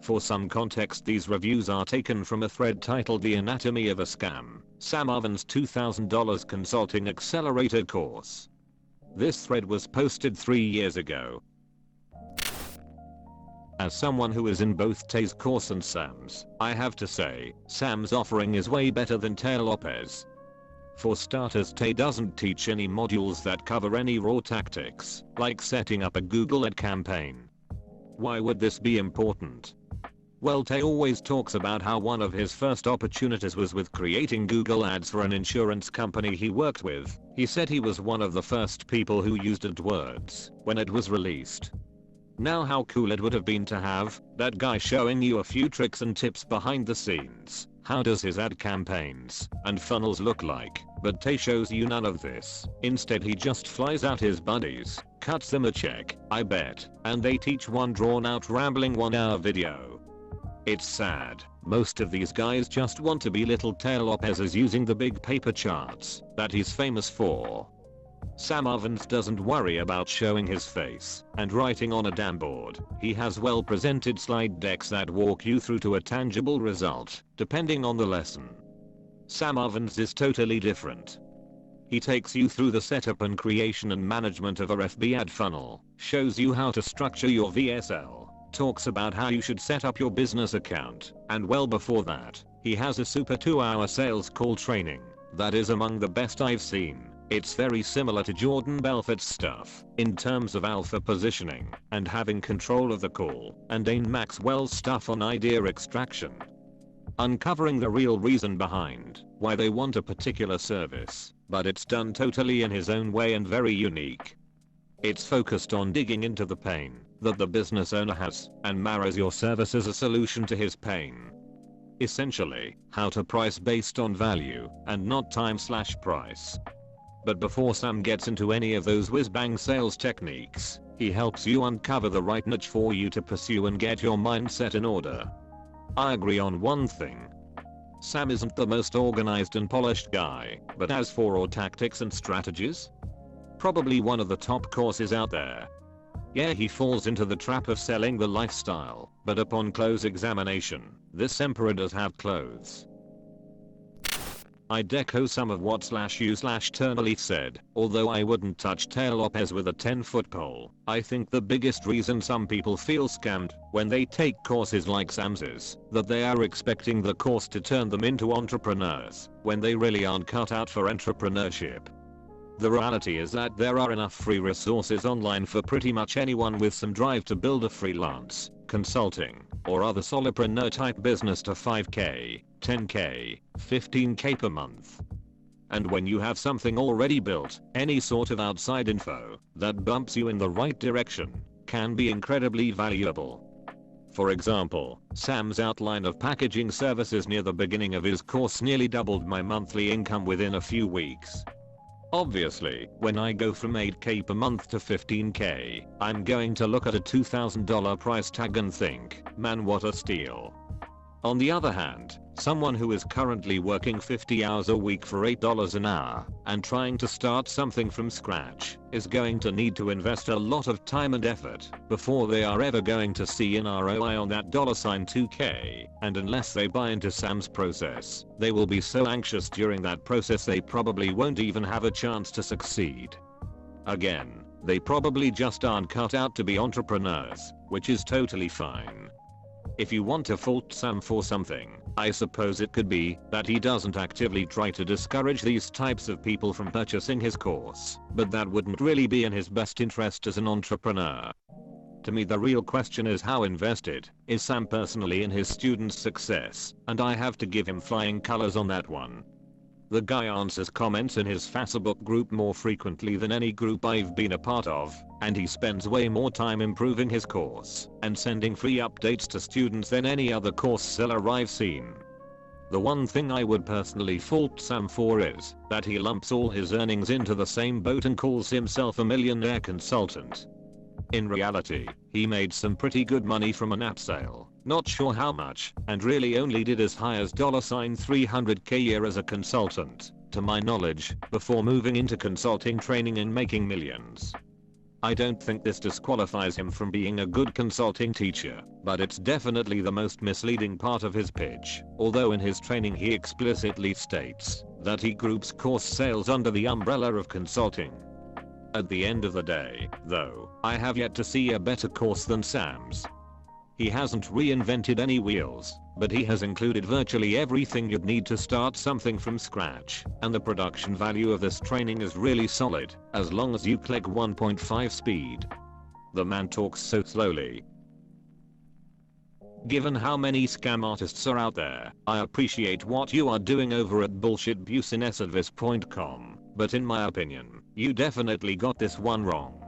For some context, these reviews are taken from a thread titled The Anatomy of a Scam, Sam Oven's $2,000 Consulting Accelerator course. This thread was posted 3 years ago. As someone who is in both Tay's course and Sam's, I have to say, Sam's offering is way better than Tay Lopez. For starters, Tay doesn't teach any modules that cover any raw tactics, like setting up a Google ad campaign. Why would this be important? Well, Tay always talks about how one of his first opportunities was with creating Google ads for an insurance company he worked with. He said he was one of the first people who used AdWords when it was released. Now how cool it would have been to have that guy showing you a few tricks and tips behind the scenes. How does his ad campaigns and funnels look like? But Tay shows you none of this. Instead, he just flies out his buddies, cuts them a check, I bet, and they teach one drawn out rambling 1-hour video. It's sad. Most of these guys just want to be little Tay Lopez's using the big paper charts that he's famous for. Sam Ovens doesn't worry about showing his face and writing on a damn board. He has well presented slide decks that walk you through to a tangible result, depending on the lesson. Sam Ovens is totally different. He takes you through the setup and creation and management of a FB ad funnel, shows you how to structure your VSL, talks about how you should set up your business account, and well before that, he has a super 2-hour sales call training that is among the best I've seen. It's very similar to Jordan Belfort's stuff in terms of alpha positioning and having control of the call, and Dane Maxwell's stuff on idea extraction. Uncovering the real reason behind why they want a particular service, but it's done totally in his own way and very unique. It's focused on digging into the pain that the business owner has and marries your service as a solution to his pain. Essentially, how to price based on value and not time/price. But before Sam gets into any of those whiz-bang sales techniques, he helps you uncover the right niche for you to pursue and get your mindset in order. I agree on one thing. Sam isn't the most organized and polished guy, but as for raw tactics and strategies, probably one of the top courses out there. Yeah, he falls into the trap of selling the lifestyle, but upon close examination, this emperor does have clothes. I'd echo some of what /u/Turnley said, although I wouldn't touch Tay Lopez with a 10-foot pole. I think the biggest reason some people feel scammed when they take courses like Sam's is that they are expecting the course to turn them into entrepreneurs, when they really aren't cut out for entrepreneurship. The reality is that there are enough free resources online for pretty much anyone with some drive to build a freelance, consulting, or other solopreneur type business to 5k, 10k, 15k per month. And when you have something already built, any sort of outside info that bumps you in the right direction can be incredibly valuable. For example, Sam's outline of packaging services near the beginning of his course nearly doubled my monthly income within a few weeks. Obviously, when I go from 8k per month to 15k, I'm going to look at a $2,000 price tag and think, man, what a steal. On the other hand, someone who is currently working 50 hours a week for $8 an hour and trying to start something from scratch is going to need to invest a lot of time and effort before they are ever going to see an ROI on that $2k, and unless they buy into Sam's process, they will be so anxious during that process they probably won't even have a chance to succeed. Again, they probably just aren't cut out to be entrepreneurs, which is totally fine. If you want to fault Sam for something, I suppose it could be that he doesn't actively try to discourage these types of people from purchasing his course, but that wouldn't really be in his best interest as an entrepreneur. To me, the real question is how invested is Sam personally in his students' success, and I have to give him flying colors on that one. The guy answers comments in his Facebook group more frequently than any group I've been a part of, and he spends way more time improving his course and sending free updates to students than any other course seller I've seen. The one thing I would personally fault Sam for is that he lumps all his earnings into the same boat and calls himself a millionaire consultant. In reality, he made some pretty good money from an app sale, not sure how much, and really only did as high as $300k a year as a consultant, to my knowledge, before moving into consulting training and making millions. I don't think this disqualifies him from being a good consulting teacher, but it's definitely the most misleading part of his pitch, although in his training he explicitly states that he groups course sales under the umbrella of consulting. At the end of the day, though, I have yet to see a better course than Sam's. He hasn't reinvented any wheels, but he has included virtually everything you'd need to start something from scratch, and the production value of this training is really solid, as long as you click 1.5 speed. The man talks so slowly. Given how many scam artists are out there, I appreciate what you are doing over at bullshitbusiness@this.com, but in my opinion, you definitely got this one wrong.